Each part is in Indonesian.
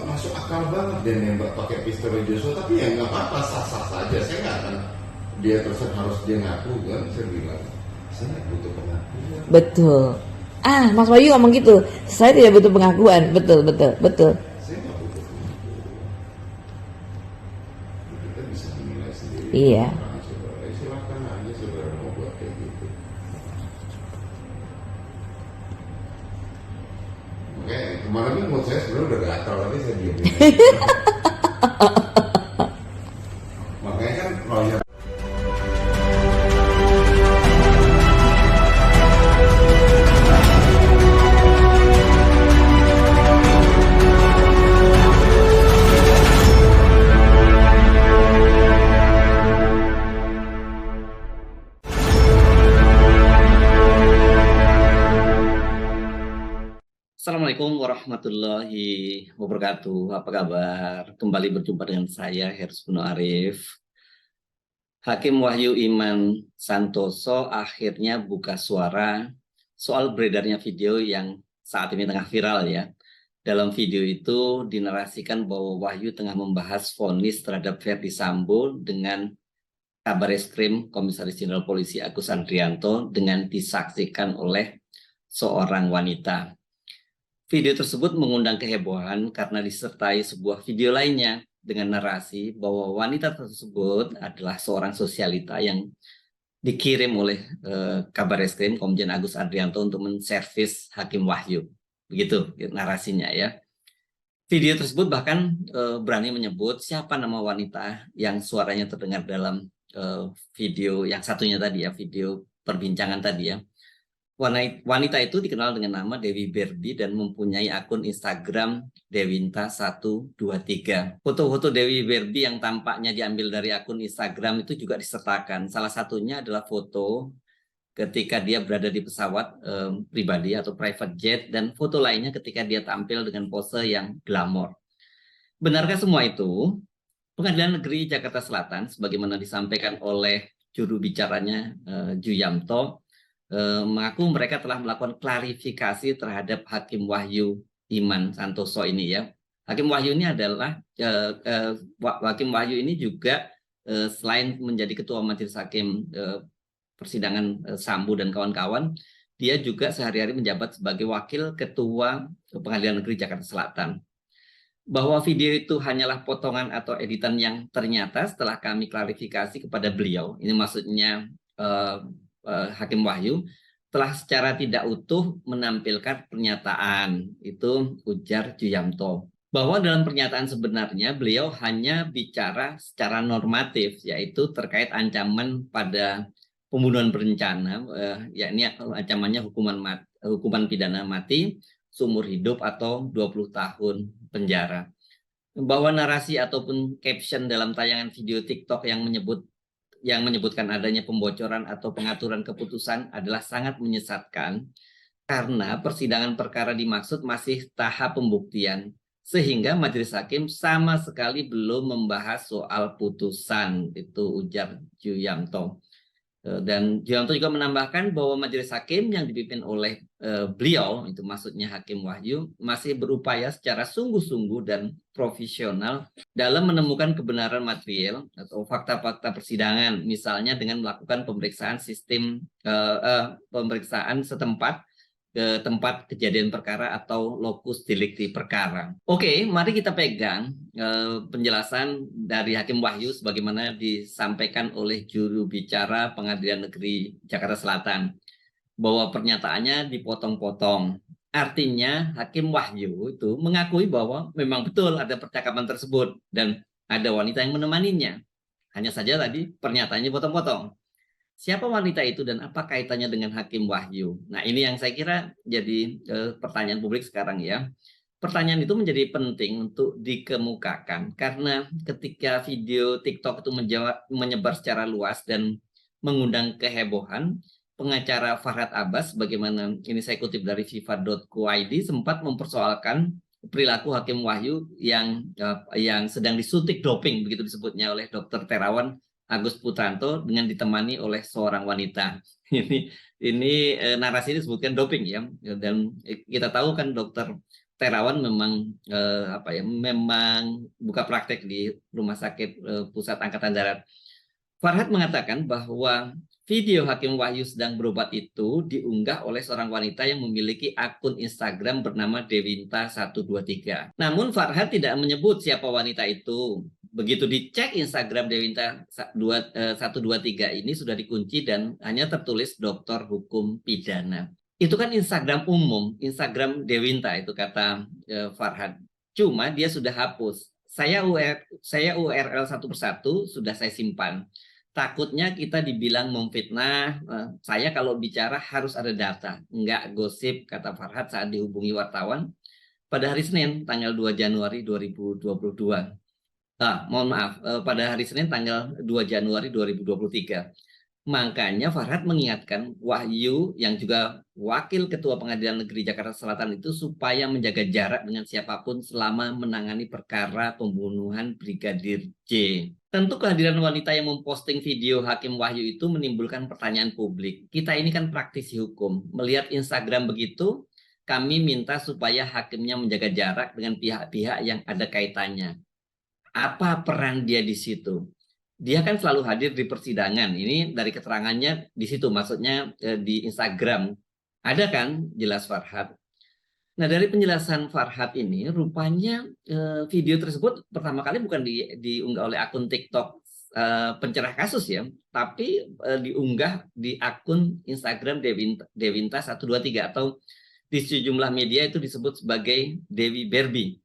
nggak masuk akal banget dia nembak pakai pistol Joshua, tapi ya nggak apa-apa, sah-sah saja. Saya nggak akan dia terus harus dia ngaku kan, saya bilang saya nggak butuh pengakuan. Betul. Mas Wahyu ngomong gitu. Saya tidak butuh pengakuan. Betul, betul, betul. Saya nggak butuh pengakuan. Kita bisa menilai sendiri. Iya. Saudara, silakan aja saudara mau buat kayak gitu. Makanya kemarin kan menurut saya sebenarnya udah gatal, tapi saya diamin aja. Makanya kan lawyer. Assalamualaikum warahmatullahi wabarakatuh. Apa kabar? Kembali berjumpa dengan saya, Hersy Puno Arif. Hakim Wahyu Iman Santoso akhirnya buka suara soal beredarnya video yang saat ini tengah viral ya. Dalam video itu dinarasikan bahwa Wahyu tengah membahas vonis terhadap Ferdy Sambo dengan Kabareskrim Komisaris Jenderal Polisi Agus Andrianto dengan disaksikan oleh seorang wanita. Video tersebut mengundang kehebohan karena disertai sebuah video lainnya dengan narasi bahwa wanita tersebut adalah seorang sosialita yang dikirim oleh Kabareskrim Komjen Agus Andrianto untuk menservis Hakim Wahyu. Begitu narasinya ya. Video tersebut bahkan berani menyebut siapa nama wanita yang suaranya terdengar dalam video yang satunya tadi ya, video perbincangan tadi ya. Wanita itu dikenal dengan nama Dewi Berbi dan mempunyai akun Instagram Dewinta123. Foto-foto Dewi Berbi yang tampaknya diambil dari akun Instagram itu juga disertakan. Salah satunya adalah foto ketika dia berada di pesawat pribadi atau private jet, dan foto lainnya ketika dia tampil dengan pose yang glamor. Benarkah semua itu? Pengadilan Negeri Jakarta Selatan, sebagaimana disampaikan oleh juru bicaranya Ju Yamto, mengaku mereka telah melakukan klarifikasi terhadap Hakim Wahyu Iman Santoso ini ya. Hakim Wahyu ini adalah Hakim Wahyu ini juga selain menjadi ketua majelis hakim persidangan Sambo dan kawan-kawan, dia juga sehari-hari menjabat sebagai wakil ketua Pengadilan Negeri Jakarta Selatan. Bahwa video itu hanyalah potongan atau editan yang ternyata setelah kami klarifikasi kepada beliau, ini maksudnya Hakim Wahyu telah secara tidak utuh menampilkan pernyataan, itu ujar Ju Yamto. Bahwa dalam pernyataan sebenarnya beliau hanya bicara secara normatif, yaitu terkait ancaman pada pembunuhan berencana, yakni ancamannya hukuman pidana mati, seumur hidup atau 20 tahun penjara. Bahwa narasi ataupun caption dalam tayangan video TikTok yang menyebutkan adanya pembocoran atau pengaturan keputusan adalah sangat menyesatkan karena persidangan perkara dimaksud masih tahap pembuktian, sehingga majelis hakim sama sekali belum membahas soal putusan, itu ujar Ju Yamto. Dan Ju Yamto juga menambahkan bahwa majelis hakim yang dipimpin oleh beliau, itu maksudnya Hakim Wahyu, masih berupaya secara sungguh-sungguh dan profesional dalam menemukan kebenaran material atau fakta-fakta persidangan, misalnya dengan melakukan pemeriksaan pemeriksaan setempat ke tempat kejadian perkara atau lokus delikti perkara. Oke, mari kita pegang penjelasan dari Hakim Wahyu sebagaimana disampaikan oleh juru bicara Pengadilan Negeri Jakarta Selatan, bahwa pernyataannya dipotong-potong. Artinya Hakim Wahyu itu mengakui bahwa memang betul ada percakapan tersebut dan ada wanita yang menemaninya. Hanya saja tadi pernyataannya potong-potong. Siapa wanita itu dan apa kaitannya dengan Hakim Wahyu? Nah, ini yang saya kira jadi pertanyaan publik sekarang ya. Pertanyaan itu menjadi penting untuk dikemukakan karena ketika video TikTok itu menyebar secara luas dan mengundang kehebohan, pengacara Farhad Abbas, bagaimana ini saya kutip dari fifa.co.id, sempat mempersoalkan perilaku Hakim Wahyu yang sedang disuntik doping, begitu disebutnya oleh Dr. Terawan Agus Putranto dengan ditemani oleh seorang wanita. Ini narasi ini disebutkan doping ya, dan kita tahu kan Dr. Terawan memang memang buka praktek di Rumah Sakit Pusat Angkatan Darat. Farhad mengatakan bahwa video Hakim Wahyu sedang berobat itu diunggah oleh seorang wanita yang memiliki akun Instagram bernama Dewinta123. Namun Farhad tidak menyebut siapa wanita itu. Begitu dicek Instagram Dewinta123 ini sudah dikunci dan hanya tertulis Doktor Hukum Pidana. Itu kan Instagram umum, Instagram Dewinta itu kata Farhad. Cuma dia sudah hapus. Saya URL satu persatu sudah saya simpan. Takutnya kita dibilang memfitnah. Saya kalau bicara harus ada data, enggak gosip, kata Farhad saat dihubungi wartawan pada hari Senin tanggal 2 Januari 2022. Mohon maaf, pada hari Senin tanggal 2 Januari 2023. Makanya Farhad mengingatkan Wahyu yang juga Wakil Ketua Pengadilan Negeri Jakarta Selatan itu supaya menjaga jarak dengan siapapun selama menangani perkara pembunuhan Brigadir J. Tentu kehadiran wanita yang memposting video Hakim Wahyu itu menimbulkan pertanyaan publik. Kita ini kan praktisi hukum. Melihat Instagram begitu, kami minta supaya hakimnya menjaga jarak dengan pihak-pihak yang ada kaitannya. Apa peran dia di situ? Dia kan selalu hadir di persidangan. Ini dari keterangannya di situ, maksudnya di Instagram. Ada kan jelas Farhad. Nah, dari penjelasan Farhad ini, rupanya video tersebut pertama kali bukan diunggah oleh akun TikTok pencerah kasus ya, tapi diunggah di akun Instagram Dewinta123 atau di sejumlah media itu disebut sebagai Dewi Berbi.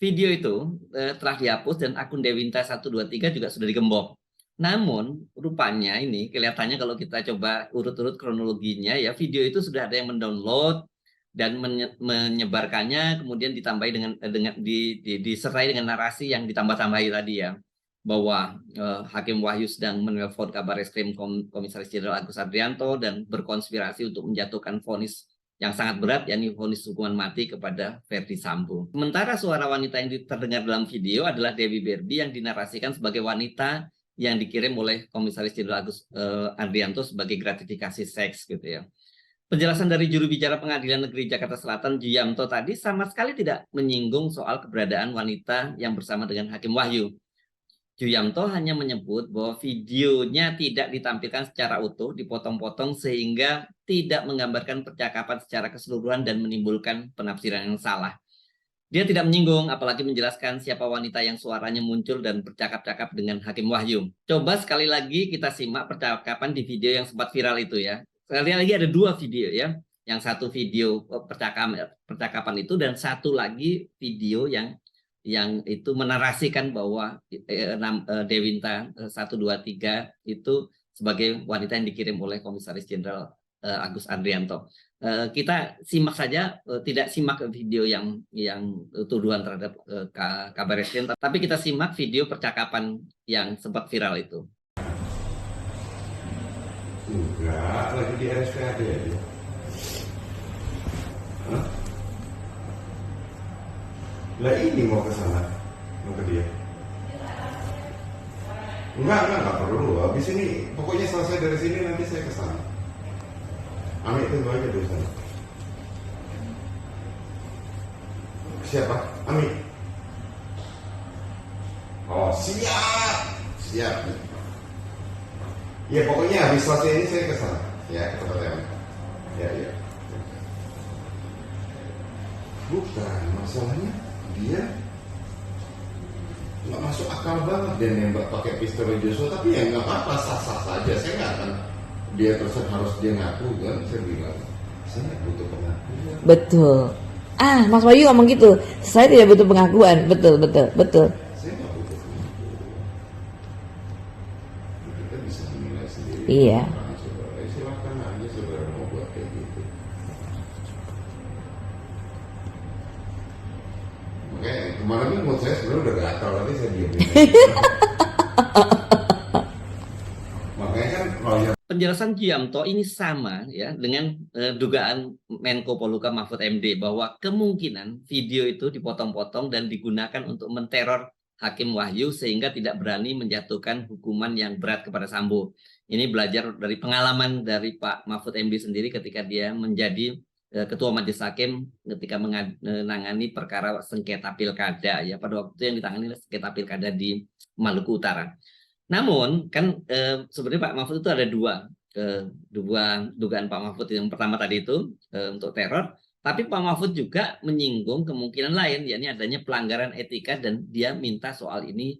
Video itu telah dihapus dan akun Dewinta123 juga sudah digembok. Namun rupanya ini kelihatannya kalau kita coba urut-urut kronologinya ya, video itu sudah ada yang mendownload dan menyebarkannya, kemudian ditambahi dengan disertai dengan narasi yang ditambah-tambahi tadi ya, bahwa Hakim Wahyu sedang menelpon Kabareskrim Komisaris Jenderal Agus Andrianto dan berkonspirasi untuk menjatuhkan vonis yang sangat berat, yakni vonis hukuman mati kepada Verdi Sambo. Sementara suara wanita yang terdengar dalam video adalah Dewi Berbi yang dinarasikan sebagai wanita yang dikirim oleh Komisaris Jenderal Agus Andrianto sebagai gratifikasi seks gitu ya. Penjelasan dari juru bicara Pengadilan Negeri Jakarta Selatan Juyamto tadi sama sekali tidak menyinggung soal keberadaan wanita yang bersama dengan Hakim Wahyu. Juyamto hanya menyebut bahwa videonya tidak ditampilkan secara utuh, dipotong-potong sehingga tidak menggambarkan percakapan secara keseluruhan dan menimbulkan penafsiran yang salah. Dia tidak menyinggung, apalagi menjelaskan siapa wanita yang suaranya muncul dan bercakap-cakap dengan Hakim Wahyu. Coba sekali lagi kita simak percakapan di video yang sempat viral itu ya. Sekali lagi ada dua video ya. Yang satu video percakapan itu dan satu lagi video yang itu menarasikan bahwa Dewinta123 itu sebagai wanita yang dikirim oleh Komisaris Jenderal Agus Andrianto. Kita simak saja, tidak simak video yang tuduhan terhadap Kabareskrim, tapi kita simak video percakapan yang sempat viral itu. Enggak, lagi di RSPAD aja. Hah? Lah ini mau ke sana, mau ke dia. Enggak perlu. Habis ini, pokoknya selesai dari sini nanti saya ke sana. Amit tunggu aja di sana. Siapa? Amit. Oh siap. Ya pokoknya habis selesai ini saya ke sana. Ya ke tempat yang. Ya. Bukan masalahnya. Dia nggak masuk akal banget dia nembak pakai pistol Joshua, tapi ya nggak apa-apa, sah-sah saja. Saya nggak akan dia terus harus dia ngaku kan. Saya bilang saya nggak butuh pengakuan. Betul. Mas Wahyu ngomong gitu. Saya tidak butuh pengakuan. Betul. Saya nggak butuh pengakuan. Kita bisa menilai sendiri. Iya. Silakan aja saudara mau buat kayak gitu. Makanya kemarin kan mood saya sebenarnya udah gatal, tadi saya diam. Makanya kan penjelasan Juyamto ini sama ya dengan dugaan Menko Polhukam Mahfud MD bahwa kemungkinan video itu dipotong-potong dan digunakan untuk menteror Hakim Wahyu sehingga tidak berani menjatuhkan hukuman yang berat kepada Sambo. Ini belajar dari pengalaman dari Pak Mahfud MD sendiri ketika dia menjadi Ketua Majelis Hakim ketika menangani perkara sengketa pilkada ya, pada waktu itu yang ditangani sengketa pilkada di Maluku Utara. Namun kan sebenarnya Pak Mahfud itu ada dua dugaan Pak Mahfud. Yang pertama tadi itu untuk teror, tapi Pak Mahfud juga menyinggung kemungkinan lain, yakni adanya pelanggaran etika dan dia minta soal ini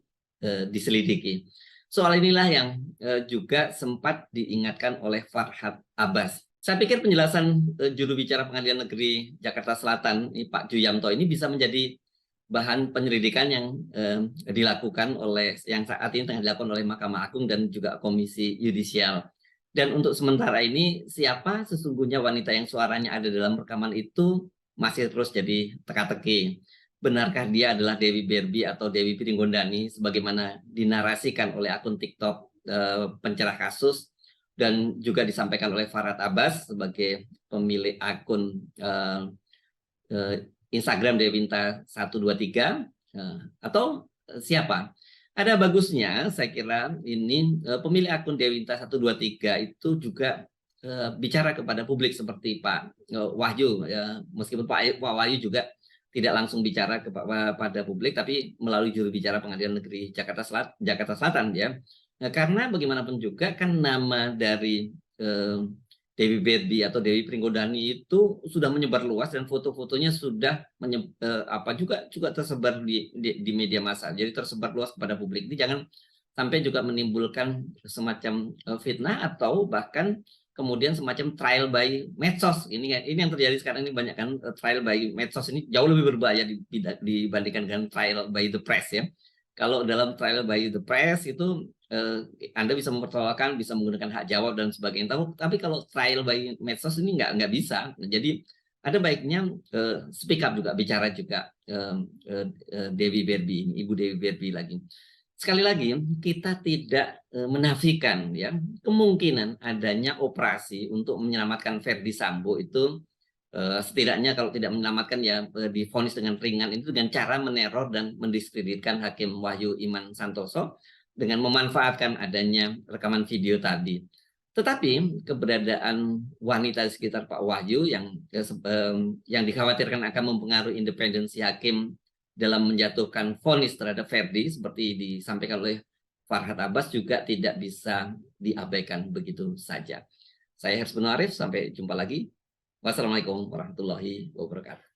diselidiki. Soal inilah yang juga sempat diingatkan oleh Farhad Abbas. Saya pikir penjelasan juru bicara Pengadilan Negeri Jakarta Selatan, Pak Juyamto, ini bisa menjadi bahan penyelidikan yang dilakukan oleh yang saat ini tengah dilakukan oleh Mahkamah Agung dan juga Komisi Yudisial. Dan untuk sementara ini siapa sesungguhnya wanita yang suaranya ada dalam rekaman itu masih terus jadi teka-teki. Benarkah dia adalah Dewi Berbi atau Dewi Piringgondani sebagaimana dinarasikan oleh akun TikTok pencerah kasus dan juga disampaikan oleh Farhad Abbas sebagai pemilik akun Instagram Dewinta 123 atau siapa? Ada bagusnya saya kira ini pemilik akun Dewinta 123 itu juga bicara kepada publik seperti Pak Wahyu ya, meskipun Pak Wahyu juga tidak langsung bicara kepada publik tapi melalui juru bicara Pengadilan Negeri Jakarta Selatan ya. Nah, karena bagaimanapun juga kan nama dari Dewi Berbi atau Dewi Prigodani itu sudah menyebar luas dan foto-fotonya sudah juga tersebar di media massa. Jadi tersebar luas kepada publik. Ini jangan sampai juga menimbulkan semacam fitnah atau bahkan kemudian semacam trial by medsos. Ini yang terjadi sekarang ini, banyak kan trial by medsos ini jauh lebih berbahaya dibandingkan dengan trial by the press ya. Kalau dalam trial by the press itu Anda bisa mempersoalkan, bisa menggunakan hak jawab dan sebagainya. Tapi kalau trial by medsos ini nggak bisa. Jadi ada baiknya speak up juga, bicara juga Dewi Berbi, Ibu Dewi Berbi lagi. Sekali lagi kita tidak menafikan ya kemungkinan adanya operasi untuk menyelamatkan Verdi Sambo itu. Setidaknya kalau tidak menyelamatkan ya divonis dengan ringan itu dengan cara meneror dan mendiskreditkan Hakim Wahyu Iman Santoso dengan memanfaatkan adanya rekaman video tadi. Tetapi keberadaan wanita di sekitar Pak Wahyu yang dikhawatirkan akan mempengaruhi independensi hakim dalam menjatuhkan vonis terhadap Verdi seperti disampaikan oleh Farhad Abbas juga tidak bisa diabaikan begitu saja. Saya Hersbun Arif, sampai jumpa lagi. Wassalamualaikum warahmatullahi wabarakatuh.